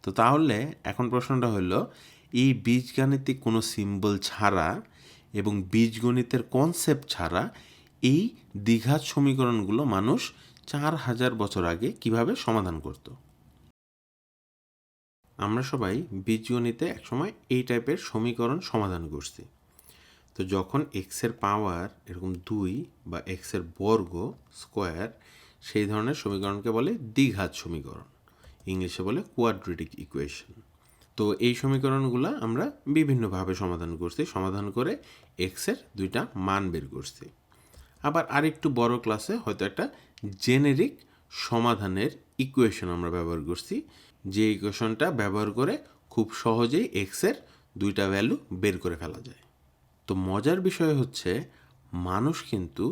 তো তাহলে এখন প্রশ্নটা হলো, এই বীজগাণিতিক কোনো সিম্বল ছাড়া এবং বীজগণিতের কনসেপ্ট ছাড়া এই দ্বিঘাত সমীকরণগুলো মানুষ 4000 বছর আগে কিভাবে সমাধান করত? আমরা সবাই বীজগণিতে একসময় এই টাইপের সমীকরণ সমাধান করছি। তো যখন এক্সের পাওয়ার এরকম 2 বা এক্সের বর্গ স্কোয়ার, সেই ধরনের সমীকরণকে বলে দ্বিঘাত সমীকরণ, ইংলিশে বলে কোয়াড্রেটিক ইকুয়েশন। তো এই সমীকরণগুলো আমরা বিভিন্নভাবে সমাধান করছি, সমাধান করে এক্সের 2টা মান বের করছি। আবার আরেকটু বড় ক্লাসে হয়তো একটা জেনেরিক সমাধানের ইকুয়েশন আমরা ব্যবহার করছি, যে ইকুয়েশনটা ব্যবহার করে খুব সহজেই এক্সের 2টা ভ্যালু বের করে ফেলা যায়। তো মজার বিষয় হচ্ছে, মানুষ কিন্তু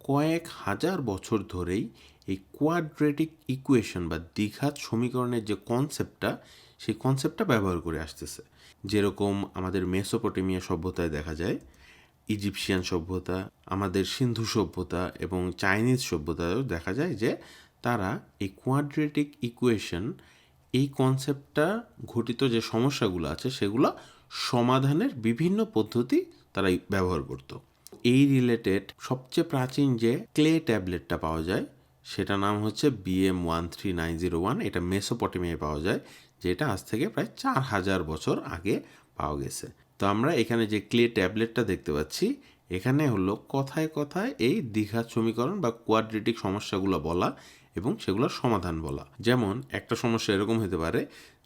কয়েক হাজার বছর ধরেই এই কোয়াড্রেটিক ইকুয়েশন বা দ্বিঘাত সমীকরণের যে কনসেপ্টটা, সেই কনসেপ্টটা ব্যবহার করে আসতেছে। যেরকম আমাদের মেসোপটেমিয়া সভ্যতায় দেখা যায়, ইজিপশিয়ান সভ্যতা, আমাদের সিন্ধু সভ্যতা এবং চাইনিজ সভ্যতায়ও দেখা যায় যে তারা এই কোয়াড্রেটিক ইকুয়েশন, এই কনসেপ্টটা ঘটিত যে সমস্যাগুলো আছে সেগুলো সমাধানের বিভিন্ন পদ্ধতি তারা ব্যবহার করত। এই রিলেটেড সবচেয়ে প্রাচীন যে ক্লে ট্যাবলেটটা পাওয়া যায়, সেটা নাম হচ্ছে BM13901। এটা মেসোপটেমিয়ায় পাওয়া যায়, যেটা আজ থেকে প্রায় 4000 বছর আগে পাওয়া গেছে। তো আমরা এখানে যে ক্লে ট্যাবলেটটা দেখতে পাচ্ছি, এখানে হলো কথায় কথায় এই দ্বিঘাত সমীকরণ বা কোয়াড্রেটিক সমস্যাগুলো বলা এবং সেগুলোর সমাধান বলা। যেমন একটা সমস্যা এরকম হতে পারে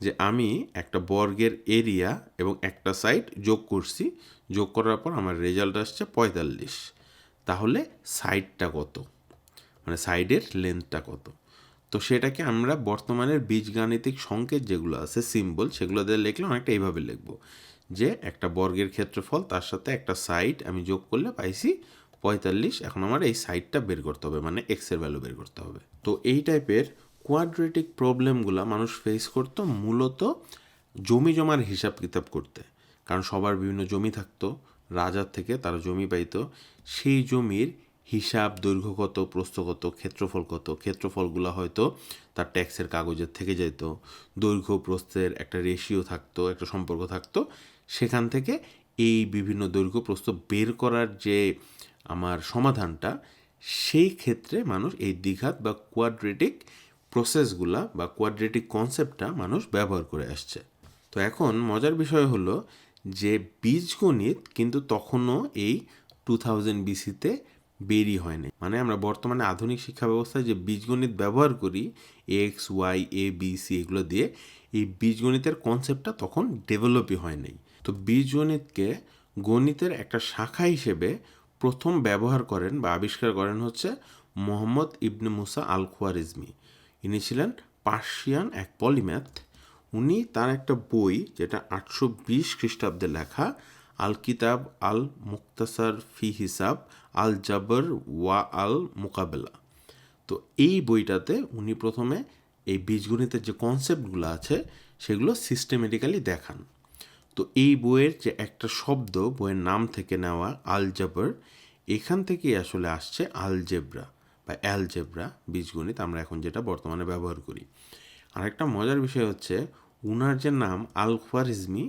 যে আমি একটা বর্গের এরিয়া এবং একটা সাইড যোগ করছি, যোগ করার পর আমার রেজাল্ট আসছে 45। তাহলে সাইডটা কত, মানে সাইডের লেন্থটা কত? তো সেটাকে আমরা বর্তমানের বীজগাণিতিক সংকেত যেগুলো আছে, সিম্বল, সেগুলো দিয়ে লিখলে অনেকটা এইভাবে লিখবো যে একটা বর্গের ক্ষেত্রফল, তার সাথে একটা সাইড আমি যোগ করলে পাইছি 45। এখন আমার এই সাইডটা বের করতে হবে, মানে এক্সের ভ্যালু বের করতে হবে। তো এই টাইপের কোয়াড্রেটিক প্রবলেমগুলো মানুষ ফেস করতো মূলত জমি জমার হিসাব কিতাব করতে। কারণ সবার বিভিন্ন জমি থাকতো, রাজার থেকে তারা জমি পাইতো, সেই জমির হিসাব, দৈর্ঘ্য কত, প্রস্থ কত, ক্ষেত্রফল কত, ক্ষেত্রফলগুলো হয়তো তার ট্যাক্সের কাগজের থেকে যেত, দৈর্ঘ্য প্রস্থের একটা রেশিও থাকতো, একটা সম্পর্ক থাকতো, সেখান থেকে এই বিভিন্ন দৈর্ঘ্য প্রস্থ বের করার যে আমার সমাধানটা, সেই ক্ষেত্রে মানুষ এই দ্বিঘাত বা কোয়াড্রেটিক প্রসেসগুলা বা কোয়াড্রেটিক কনসেপ্টটা মানুষ ব্যবহার করে আসছে। তো এখন মজার বিষয় হলো যে বীজগণিত কিন্তু তখনও এই 2000 BC-তে বেরি হয়নি। মানে আমরা বর্তমানে আধুনিক শিক্ষা ব্যবস্থায় যে বীজগণিত ব্যবহার করি, এক্স, ওয়াই, এ, বি, সি, এগুলো দিয়ে, এই বীজগণিতের কনসেপ্টটা তখন ডেভেলপই হয়নি। তো বীজগণিতকে গণিতের একটা শাখা হিসেবে প্রথম ব্যবহার করেন বা আবিষ্কার করেন হচ্ছে মোহাম্মদ ইবনে মুসা আল খোয়ারিজমি। ইনি ছিলেন পার্সিয়ান এক পলিম্যাথ। উনি তার একটা বই, যেটা 820 খ্রিস্টাব্দে লেখা, আল কিতাব আল মুক্তাসার ফি হিসাব আল জাবর ওয়া আল মোকাবেলা। তো এই বইটাতে উনি প্রথমে এই বীজগণিতের যে কনসেপ্টগুলো আছে সেগুলো সিস্টেমেটিক্যালি দেখান। তো এই বইয়ের যে একটা শব্দ বইয়ের নাম থেকে নেওয়া, আল জাবর, এখান থেকেই আসলে আসছে আলজেব্রা বা অ্যালজেব্রা, বীজগণিত আমরা এখন যেটা বর্তমানে ব্যবহার করি। আরেকটা মজার বিষয় হচ্ছে, উনার যে নাম আল খোয়ারিজমি,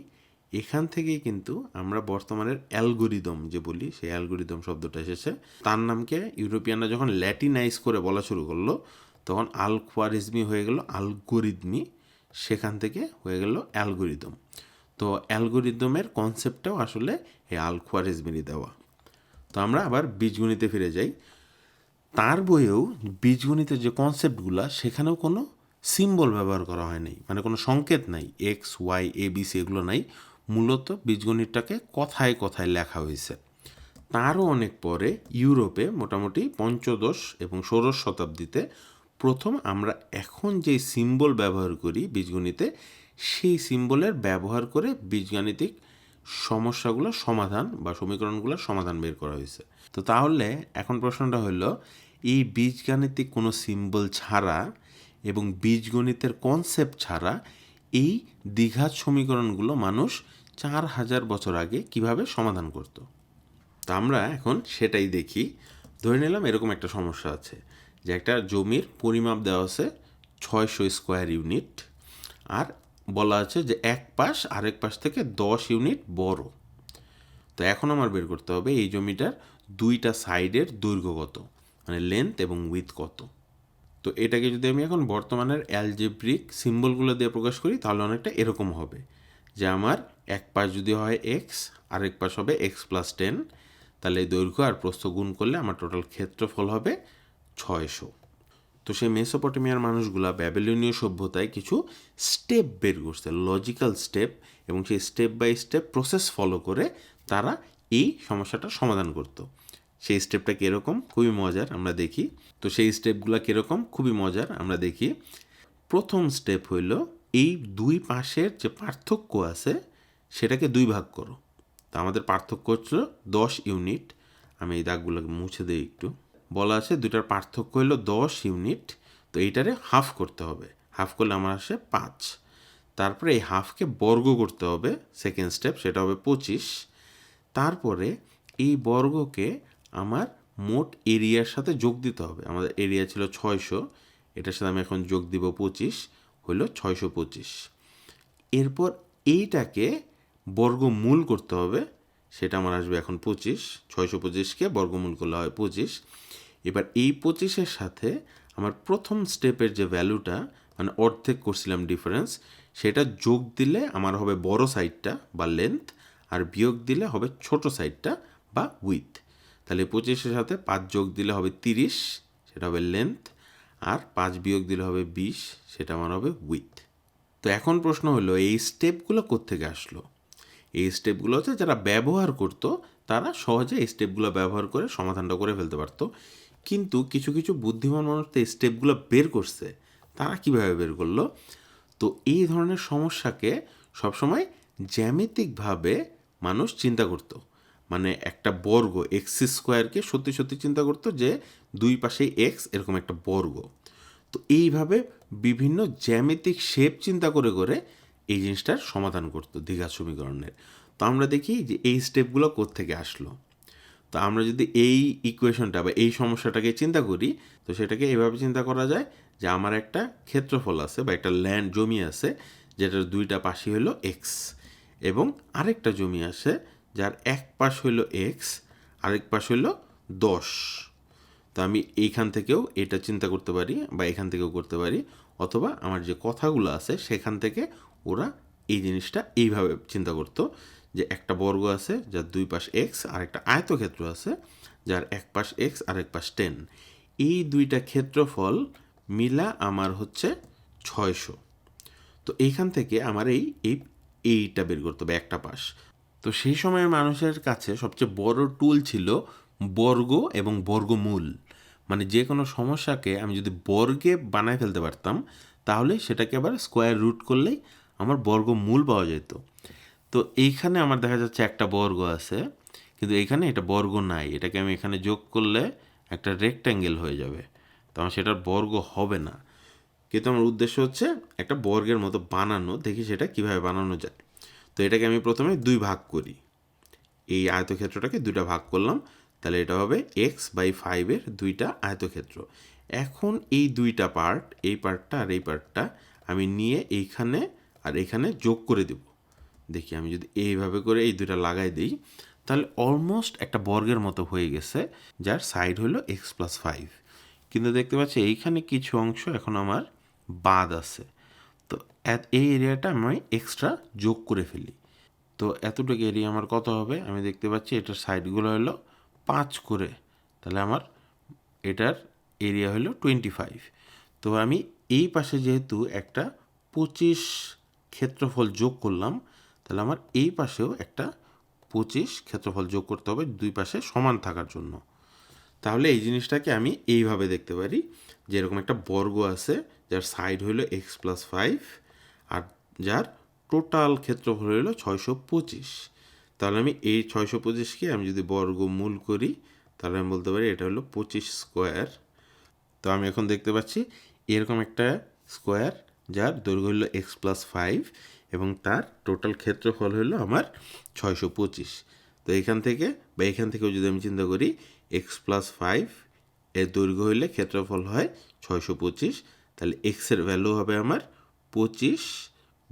এখান থেকেই কিন্তু আমরা বর্তমানের অ্যালগোরিদম যে বলি, সেই অ্যালগোরিদম শব্দটা এসেছে। তার নামকে ইউরোপিয়ানরা যখন ল্যাটিনাইজ করে বলা শুরু করলো, তখন আল খোয়ারিজমি হয়ে গেল আলগোরিদমি, সেখান থেকে হয়ে গেল অ্যালগোরিদম। তো অ্যালগোরিদমের কনসেপ্টটাও আসলে এই আল খোয়ারিজমিরই দেওয়া। তো আমরা আবার বীজগণিতে ফিরে যাই। তার বইয়েও বীজগণিতের যে কনসেপ্টগুলো, সেখানেও কোনো সিম্বল ব্যবহার করা হয়নি, মানে কোনো সংকেত নাই, এক্স, ওয়াই, এ, বি, সি, এগুলো নাই। মূলত বীজগণিতটাকে কথায় কথায় লেখা হয়েছে। তারও অনেক পরে ইউরোপে মোটামুটি পঞ্চদশ এবং ষোড়শ শতাব্দীতে প্রথম আমরা এখন যে সিম্বল ব্যবহার করি বীজগণিতে, সেই সিম্বলের ব্যবহার করে বীজগাণিতিক সমস্যাগুলো সমাধান বা সমীকরণগুলোর সমাধান বের করা হয়েছে। তো তাহলে এখন প্রশ্নটা হলো, এই বীজগাণিতিক কোনো সিম্বল ছাড়া এবং বীজগণিতের কনসেপ্ট ছাড়া এই দ্বিঘাত সমীকরণগুলো মানুষ 4000 বছর আগে কিভাবে সমাধান করত? তা আমরা এখন সেটাই দেখি। ধরে নিলাম এরকম একটা সমস্যা আছে যে একটা জমির পরিমাপ দেওয়া আছে 600 স্কোয়ার ইউনিট, আর বলা আছে যে এক পাশ আরেক পাশ থেকে 10 ইউনিট বড়। তো এখন আমার বের করতে হবে এই জমিটার দুইটা সাইডের দৈর্ঘ্য কত, মানে লেন্থ এবং উইথ কত। তো এটাকে যদি আমি এখন বর্তমানের অ্যালজেব্রিক সিম্বলগুলো দিয়ে প্রকাশ করি তাহলে অনেকটা এরকম হবে যে আমার এক পাশ যদি হয় এক্স, আরেক পাশ হবে x+10, তাহলে এই দৈর্ঘ্য আর প্রস্থ গুণ করলে আমার টোটাল ক্ষেত্রফল হবে 600। তো সেই মেসোপটেমিয়ার মানুষগুলা ব্যাবিলনীয় সভ্যতায় কিছু স্টেপ বের করছে, লজিক্যাল স্টেপ, এবং সেই step by step process follow করে তারা এই সমস্যাটার সমাধান করত। সেই স্টেপটা কীরকম, খুবই মজার, আমরা দেখি। তো সেই স্টেপগুলো কীরকম, খুবই মজার, আমরা দেখি। প্রথম স্টেপ হইল এই দুই পাশের যে পার্থক্য আছে সেটাকে দুই ভাগ করো। তা আমাদের পার্থক্য হচ্ছে 10 ইউনিট। আমি এই দাগগুলোকে মুছে দিই একটু। বলা আছে দুইটার পার্থক্য হলো 10 ইউনিট। তো এইটারে হাফ করতে হবে, হাফ করলে আমার আসে 5। তারপরে এই হাফকে বর্গ করতে হবে, সেকেন্ড স্টেপ, সেটা হবে 25। তারপরে এই বর্গকে আমার মোট এরিয়ার সাথে যোগ দিতে হবে। আমাদের এরিয়া ছিল 600, এটার সাথে আমি এখন যোগ দিব 25, হইল 625। এরপর এইটাকে বর্গমূল করতে হবে, সেটা আমার আসবে এখন 25। 625কে বর্গমূল করলে হয় 25। এবার এই 25-এর সাথে আমার প্রথম স্টেপের যে ভ্যালুটা, মানে অর্ধেক করছিলাম ডিফারেন্স, সেটা যোগ দিলে আমার হবে বড় সাইডটা বা লেন্থ, আর বিয়োগ দিলে হবে ছোট সাইডটা বা উইথ। তাহলে 25-এর সাথে 5 যোগ দিলে হবে 30, সেটা হবে লেন্থ, আর 5 বিয়োগ দিলে হবে 20, সেটা আমার হবে উইথ। তো এখন প্রশ্ন হলো এই স্টেপগুলো কোত্থেকে আসলো? এই স্টেপগুলো হচ্ছে যারা ব্যবহার করতো তারা সহজে এই স্টেপগুলো ব্যবহার করে সমাধানটা করে ফেলতে পারতো। কিন্তু কিছু কিছু বুদ্ধিমান মানুষ তো এই স্টেপগুলো বের করছে, তারা কিভাবে বের করলো? তো এই ধরনের সমস্যাকে সবসময় জ্যামিতিকভাবে মানুষ চিন্তা করতো। মানে একটা বর্গ x² সত্যি সত্যি চিন্তা করতো যে দুই পাশেই এক্স এরকম একটা বর্গ। তো এইভাবে বিভিন্ন জ্যামিতিক শেপ চিন্তা করে করে এই জিনিসটার সমাধান করতো দ্বিঘাত সমীকরণের। তো আমরা দেখি যে এই স্টেপগুলো কোত্থেকে আসলো। তো আমরা যদি এই ইকুয়েশনটা বা এই সমস্যাটাকে চিন্তা করি, তো সেটাকে এভাবে চিন্তা করা যায় যে আমার একটা ক্ষেত্রফল আছে বা একটা ল্যান্ড জমি আছে যেটার দুইটা পাশই হলো এক্স, এবং আরেকটা জমি আছে যার এক পাশ হলো এক্স, আরেক পাশ হলো 10। তো আমি এইখান থেকেও এটা চিন্তা করতে পারি বা এখান থেকেও করতে পারি, অথবা আমার যে কথাগুলো আছে সেখান থেকে ওরা এই জিনিসটা এইভাবে চিন্তা করতো যে একটা বর্গ আছে যার দুই পাশ এক্স, আর একটা আয়তক্ষেত্র আছে যার এক পাশ এক্স আর এক পাশ 10। এই দুইটা ক্ষেত্রফল মিলা আমার হচ্ছে 600। তো এইখান থেকে আমার এইটা বের করতে হবে, একটা পাশ। তো সেই সময়ের মানুষের কাছে সবচেয়ে বড় টুল ছিল বর্গ এবং বর্গমূল। মানে যে কোনো সমস্যাকে আমি যদি বর্গে বানায় ফেলতে পারতাম তাহলে সেটাকে আবার স্কোয়ার রুট করলেই আমার বর্গমূল পাওয়া যেত। তো এইখানে আমার দেখা যাচ্ছে একটা বর্গ আছে, কিন্তু এইখানে এটা বর্গ নাই, এটাকে আমি এখানে যোগ করলে একটা রেক্ট্যাঙ্গেল হয়ে যাবে, তো আমার সেটার বর্গ হবে না। কিন্তু আমার উদ্দেশ্য হচ্ছে একটা বর্গের মতো বানানো, দেখি সেটা কিভাবে বানানো যায়। তো এটাকে আমি প্রথমে দুই ভাগ করি, এই আয়তক্ষেত্রটাকে দুইটা ভাগ করলাম, তাহলে এটা হবে x/5 দুইটা আয়তক্ষেত্র। এখন এই দুইটা পার্ট, এই পার্টটা আর এই পার্টটা আমি নিয়ে এইখানে আর এখানে যোগ করে দেব। দেখি আমি যদি এইভাবে করে এই দুইটা লাগাই দিই তাহলে অলমোস্ট একটা বর্গের মতো হয়ে গেছে, যার সাইড হলো x+5। কিন্তু দেখতে পাচ্ছি এইখানে কিছু অংশ এখন আমার বাদ আছে। তো এই এরিয়াটা আমি এক্সট্রা যোগ করে ফেলি। তো এতটুকু এরিয়া আমার কত হবে? আমি দেখতে পাচ্ছি এটার সাইডগুলো হলো 5 করে, তাহলে আমার এটার এরিয়া হলো 25। তো আমি এই পাশে যেহেতু একটা 25 ক্ষেত্রফল যোগ করলাম, তাহলে আমার এই পাশেও একটা 25 ক্ষেত্রফল যোগ করতে হবে দুই পাশে সমান থাকার জন্য। তাহলে এই জিনিসটাকে আমি এইভাবে দেখতে পারি যে এরকম একটা বর্গ আছে যার সাইড হলো x+5 আর যার টোটাল ক্ষেত্রফল হলো 625। তাহলে আমি এই 625কে আমি যদি বর্গমূল করি তাহলে আমি বলতে পারি এটা হলো 25 স্কোয়ার। তো আমি এখন দেখতে পাচ্ছি এরকম একটা স্কোয়ার যার দৈর্ঘ্য হলো x+5 এবং তার টোটাল ক্ষেত্রফল হলো আমার 625। তো এখান থেকে বা এখান থেকেও যদি আমি চিন্তা করি x+5 এর দৈর্ঘ্য হইলে ক্ষেত্রফল হয় 625, তাহলে এক্সের ভ্যালু হবে আমার 25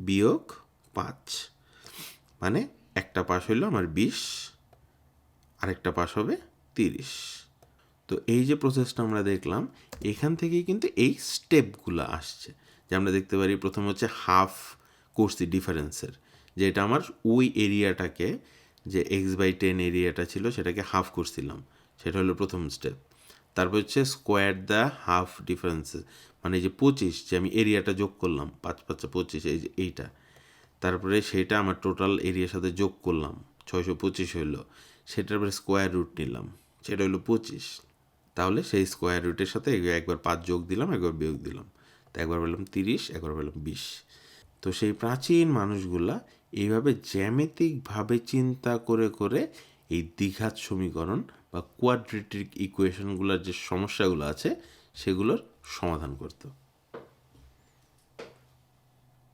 বিয়োগ 5, মানে একটা পাশ হইল আমার 20, আরেকটা পাশ হবে 30। তো এই যে প্রসেসটা আমরা দেখলাম, এখান থেকেই কিন্তু এই স্টেপগুলো আসছে। যে আমরা দেখতে পারি প্রথমে হচ্ছে হাফ করছি ডিফারেন্সের, যে এটা আমার ওই এরিয়াটাকে, যে x/10 এরিয়াটা ছিল সেটাকে হাফ করছিলাম, সেটা হলো প্রথম স্টেপ। তারপর হচ্ছে স্কোয়ার দ্য হাফ ডিফারেন্সেস, মানে যে 25, যে আমি এরিয়াটা যোগ করলাম 5 5 25, এই যে এইটা, তারপরে সেটা আমার টোটাল এরিয়ার সাথে যোগ করলাম 625 হইলো, সেটার পরে স্কোয়ার রুট নিলাম, সেটা হলো 25। তাহলে সেই স্কোয়ার রুটের সাথে একবার 5 যোগ দিলাম, একবার বিয়োগ দিলাম, তো একবার পেলাম 30, একবার পেলাম 20। তো সেই প্রাচীন মানুষগুলা এইভাবে জ্যামিতিকভাবে চিন্তা করে করে এই দ্বিঘাত সমীকরণ বা কোয়াড্রেটিক ইকুয়েশনগুলোর যে সমস্যাগুলো আছে সেগুলোর সমাধান করতো।